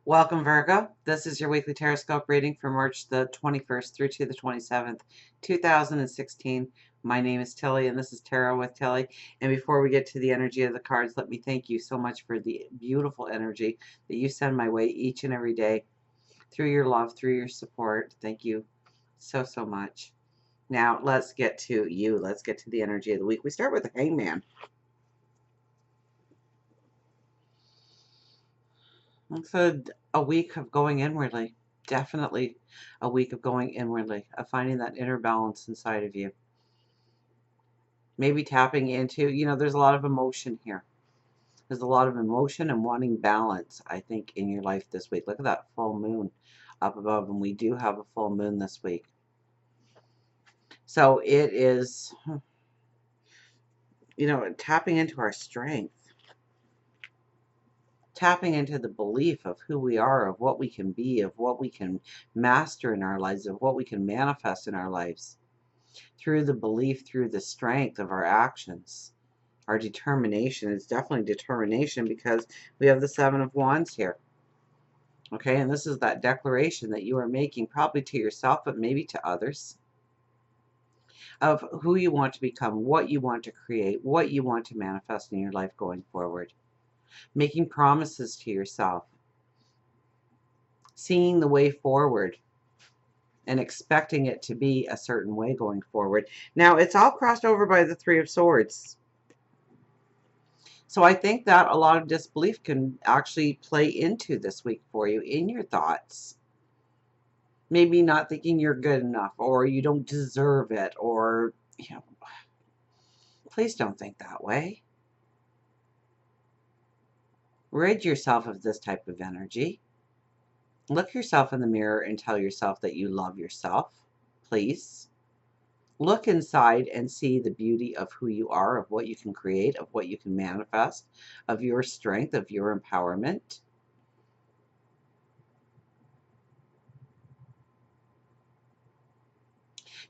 Welcome, Virgo. This is your weekly Teroscope reading for March the 21st through to the 27th, 2016. My name is Tilly, and this is Tarot with Tilly. And before we get to the energy of the cards, let me thank you so much for the beautiful energy that you send my way each and every day through your love, through your support. Thank you so, so much. Now, let's get to you. Let's get to the energy of the week. We start with the Hangman. So a week of going inwardly, definitely a week of going inwardly, of finding that inner balance inside of you. Maybe tapping into, there's a lot of emotion here. There's a lot of emotion and wanting balance, I think, in your life this week. Look at that full moon up above, and we do have a full moon this week. So it is, tapping into our strength. Tapping into the belief of who we are, of what we can be, of what we can master in our lives, of what we can manifest in our lives. Through the belief, through the strength of our actions, our determination. It's definitely determination because we have the Seven of Wands here. Okay, and this is that declaration that you are making, probably to yourself, but maybe to others, of who you want to become, what you want to create, what you want to manifest in your life going forward. Making promises to yourself, seeing the way forward, and expecting it to be a certain way going forward. Now, it's all crossed over by the Three of Swords. So I think that a lot of disbelief can actually play into this week for you in your thoughts. Maybe not thinking you're good enough, or you don't deserve it, or, please don't think that way. Rid yourself of this type of energy. Look yourself in the mirror and tell yourself that you love yourself, please. Look inside and see the beauty of who you are, of what you can create, of what you can manifest, of your strength, of your empowerment.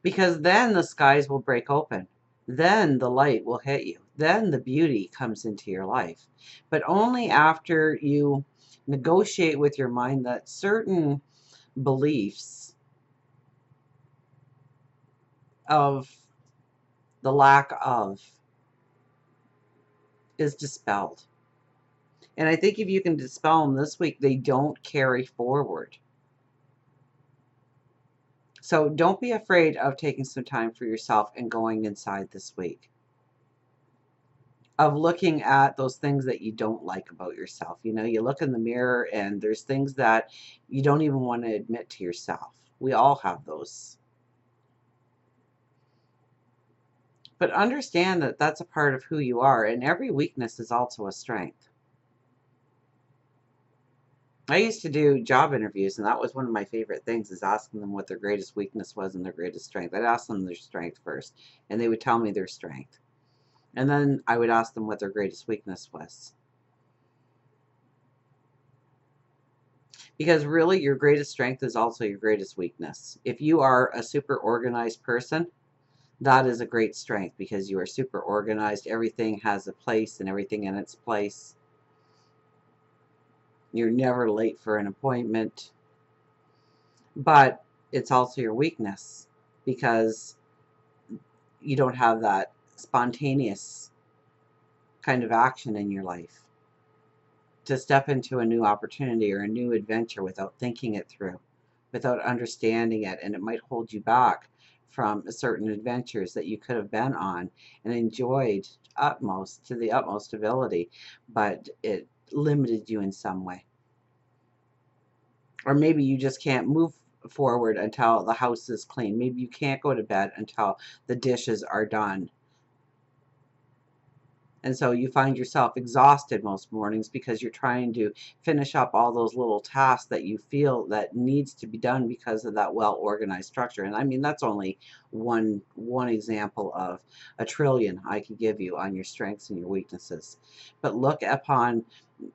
Because then the skies will break open. Then the light will hit you. Then the beauty comes into your life. But only after you negotiate with your mind that certain beliefs of the lack of is dispelled. And I think if you can dispel them this week, they don't carry forward. So don't be afraid of taking some time for yourself and going inside this week. Of looking at those things that you don't like about yourself. You look in the mirror and there's things that you don't even want to admit to yourself. We all have those. But understand that that's a part of who you are, and every weakness is also a strength. I used to do job interviews, and that was one of my favorite things, is asking them what their greatest weakness was and their greatest strength. I'd ask them their strength first, and they would tell me their strength. And then I would ask them what their greatest weakness was. Because really, your greatest strength is also your greatest weakness. If you are a super organized person, that is a great strength because you are super organized. Everything has a place and everything in its place. You're never late for an appointment. But it's also your weakness because you don't have that spontaneous kind of action in your life to step into a new opportunity or a new adventure without thinking it through, without understanding it, and it might hold you back from certain adventures that you could have been on and enjoyed to the utmost ability, but it limited you in some way. Or maybe you just can't move forward until the house is clean. Maybe you can't go to bed until the dishes are done. And so you find yourself exhausted most mornings because you're trying to finish up all those little tasks that you feel that needs to be done because of that well-organized structure. And I mean, that's only one example of a trillion I could give you on your strengths and your weaknesses. But look upon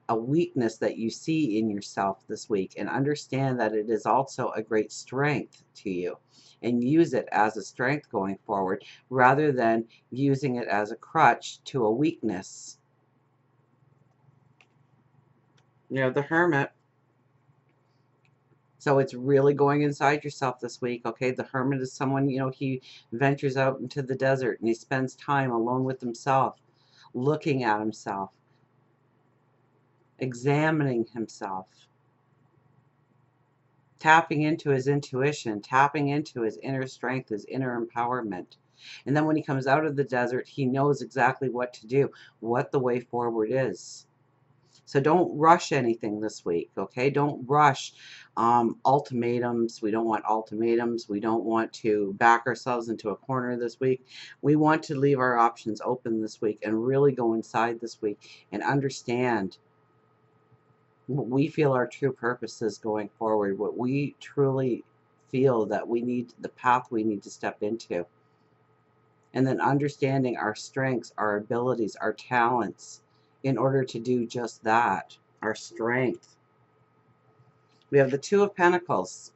a weakness that you see in yourself this week and understand that it is also a great strength to you, and use it as a strength going forward rather than using it as a crutch to a weakness. The Hermit. So it's really going inside yourself this week, okay? The hermit is someone, he ventures out into the desert and he spends time alone with himself, looking at himself, examining himself, tapping into his intuition, tapping into his inner strength, his inner empowerment. And then when he comes out of the desert, he knows exactly what to do, what the way forward is. So don't rush anything this week, okay? Don't rush ultimatums. We don't want ultimatums. We don't want to back ourselves into a corner this week. We want to leave our options open this week and really go inside this week and understand what we feel our true purpose is going forward, what we truly feel that we need, the path we need to step into. And then understanding our strengths, our abilities, our talents in order to do just that, our strength. We have the Two of Pentacles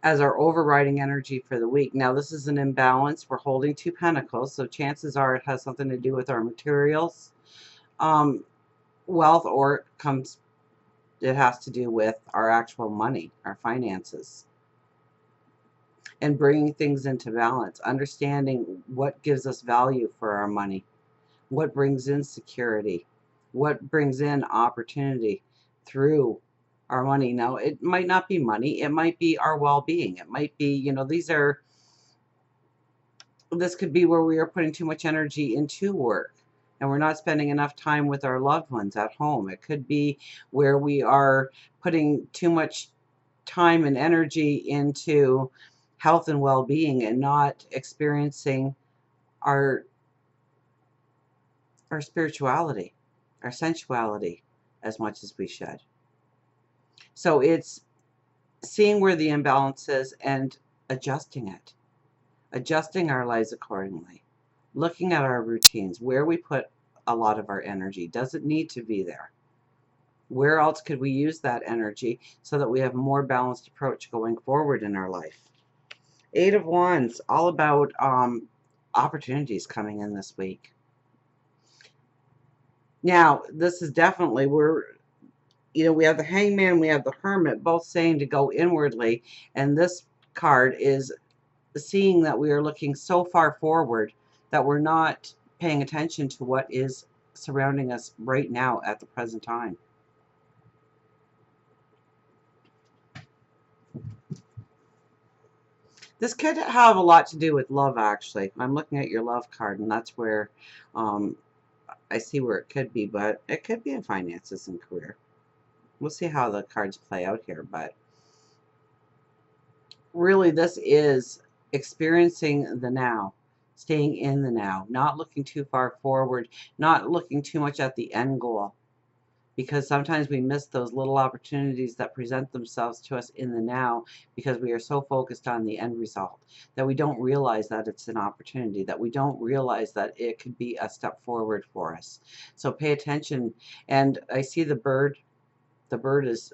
as our overriding energy for the week. Now, this is an imbalance. We're holding two pentacles, so chances are it has something to do with our materials, wealth, or it has to do with our actual money, our finances, and bringing things into balance, understanding what gives us value for our money, what brings in security, what brings in opportunity through our money. Now, it might not be money, it might be our well-being, it might be, this could be where we are putting too much energy into work and we're not spending enough time with our loved ones at home. It could be where we are putting too much time and energy into health and well-being and not experiencing our spirituality, our sensuality as much as we should. So it's seeing where the imbalance is and adjusting it, adjusting our lives accordingly, looking at our routines, where we put a lot of our energy. Does it need to be there? Where else could we use that energy so that we have a more balanced approach going forward in our life? Eight of Wands, all about opportunities coming in this week. Now, this is definitely, we have the Hangman, we have the Hermit, both saying to go inwardly, and this card is seeing that we are looking so far forward that we're not paying attention to what is surrounding us right now at the present time. This could have a lot to do with love, actually. I'm looking at your love card, and that's where I see where it could be, but it could be in finances and career. We'll see how the cards play out here, but really this is experiencing the now, staying in the now, not looking too far forward, not looking too much at the end goal, because sometimes we miss those little opportunities that present themselves to us in the now because we are so focused on the end result that we don't realize that it's an opportunity, that we don't realize that it could be a step forward for us. So pay attention. And I see the bird. The bird is,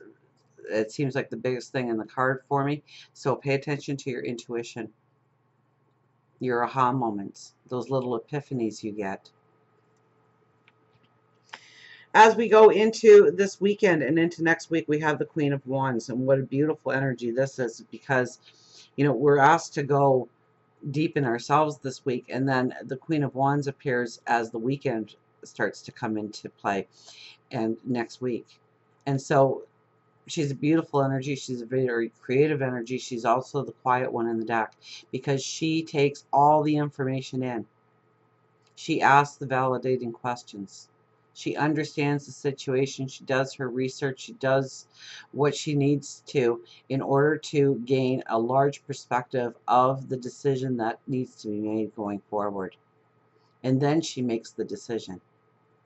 it seems like the biggest thing in the card for me. So pay attention to your intuition, your aha moments, those little epiphanies you get. As we go into this weekend and into next week, we have the Queen of Wands, and what a beautiful energy this is, because we're asked to go deep in ourselves this week, and then the Queen of Wands appears as the weekend starts to come into play and next week. And so she's a beautiful energy. She's a very creative energy. She's also the quiet one in the deck because she takes all the information in. She asks the validating questions. She understands the situation. She does her research. She does what she needs to in order to gain a large perspective of the decision that needs to be made going forward. And then she makes the decision.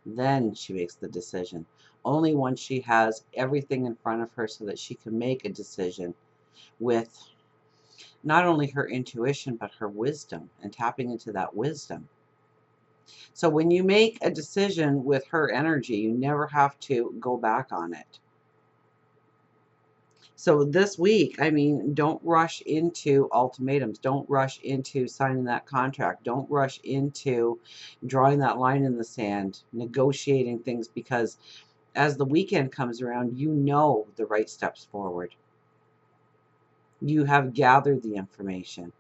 Then she makes the decision. Only once she has everything in front of her so that she can make a decision with not only her intuition, but her wisdom, and tapping into that wisdom. So when you make a decision with her energy, you never have to go back on it. So this week, don't rush into ultimatums. Don't rush into signing that contract. Don't rush into drawing that line in the sand, negotiating things, because As the weekend comes around, you know the right steps forward. You have gathered the information.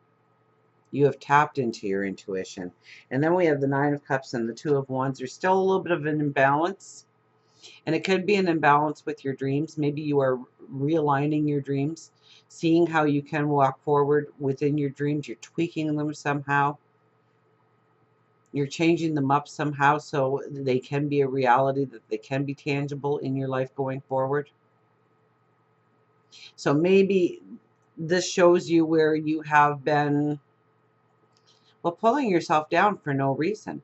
You have tapped into your intuition. And then we have the Nine of Cups and the Two of Wands. There's still a little bit of an imbalance. And it could be an imbalance with your dreams. Maybe you are realigning your dreams, seeing how you can walk forward within your dreams. You're tweaking them somehow. You're changing them up somehow so they can be a reality, that they can be tangible in your life going forward. So maybe this shows you where you have been, well, pulling yourself down for no reason,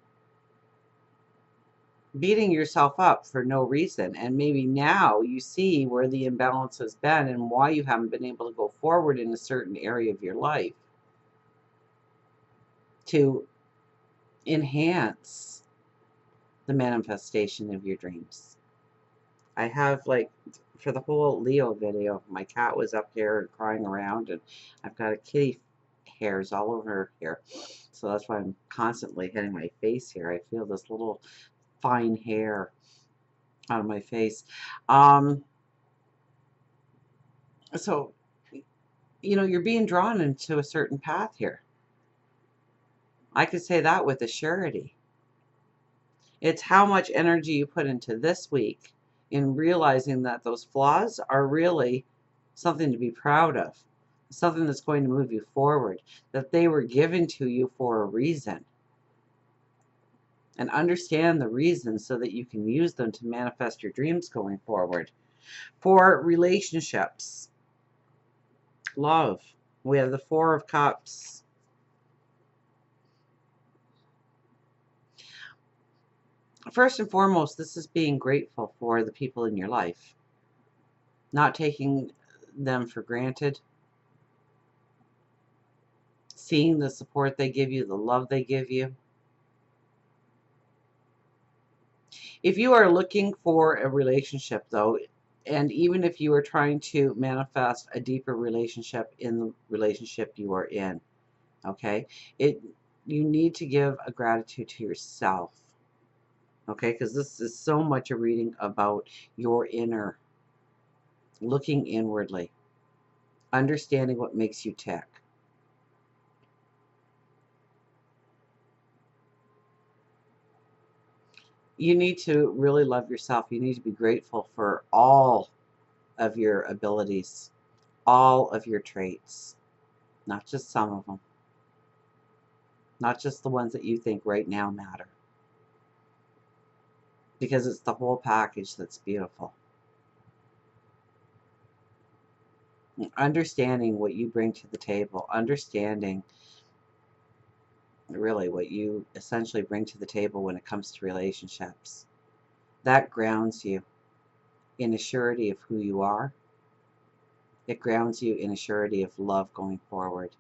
beating yourself up for no reason. And maybe now you see where the imbalance has been and why you haven't been able to go forward in a certain area of your life to enhance the manifestation of your dreams. I have, like, for the whole Leo video, my cat was up here and crying around, and I've got a kitty hairs all over here. So that's why I'm constantly hitting my face here. I feel this little fine hair on my face. So, you know, you're being drawn into a certain path here. I could say that with a surety. It's how much energy you put into this week in realizing that those flaws are really something to be proud of, something that's going to move you forward, that they were given to you for a reason. And understand the reasons so that you can use them to manifest your dreams going forward. For relationships, love, we have the Four of Cups. First and foremost, this is being grateful for the people in your life, not taking them for granted, seeing the support they give you, the love they give you. If you are looking for a relationship, though, and even if you are trying to manifest a deeper relationship in the relationship you are in, okay, you need to give a gratitude to yourself, okay, because this is so much a reading about your inner, looking inwardly, understanding what makes you tick. You need to really love yourself. You need to be grateful for all of your abilities, all of your traits, not just some of them, not just the ones that you think right now matter, because it's the whole package that's beautiful. Understanding what you bring to the table, understanding really what you essentially bring to the table when it comes to relationships, that grounds you in a surety of who you are. It grounds you in a surety of love going forward.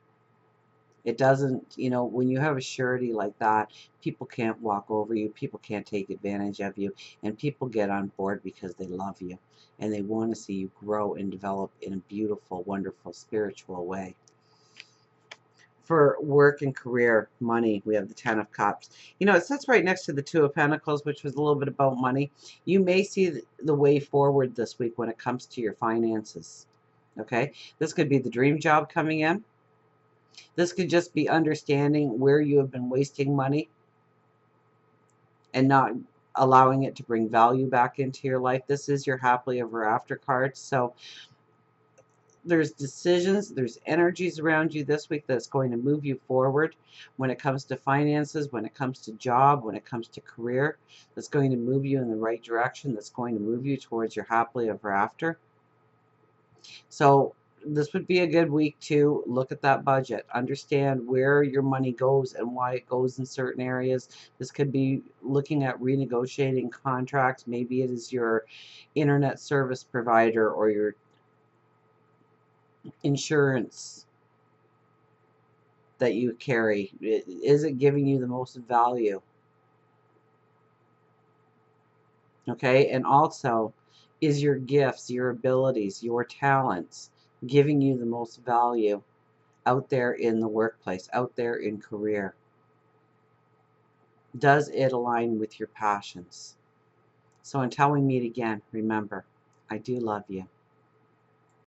It doesn't, you know, when you have a surety like that, people can't walk over you, people can't take advantage of you, and people get on board because they love you and they want to see you grow and develop in a beautiful, wonderful, spiritual way. For work and career, money, we have the Ten of Cups. You know, it sits right next to the Two of Pentacles, which was a little bit about money. You may see the way forward this week when it comes to your finances. Okay? This could be the dream job coming in. This could just be understanding where you have been wasting money and not allowing it to bring value back into your life. This is your happily ever after card. So there's decisions, there's energies around you this week that's going to move you forward when it comes to finances, when it comes to job, when it comes to career, that's going to move you in the right direction, that's going to move you towards your happily ever after. So this would be a good week to look at that budget, understand where your money goes and why it goes in certain areas. This could be looking at renegotiating contracts. Maybe it is your internet service provider or your insurance that you carry. Is it giving you the most value? Okay, and also, is your gifts, your abilities, your talents giving you the most value out there in the workplace, out there in career? Does it align with your passions? So until we meet again, remember, I do love you.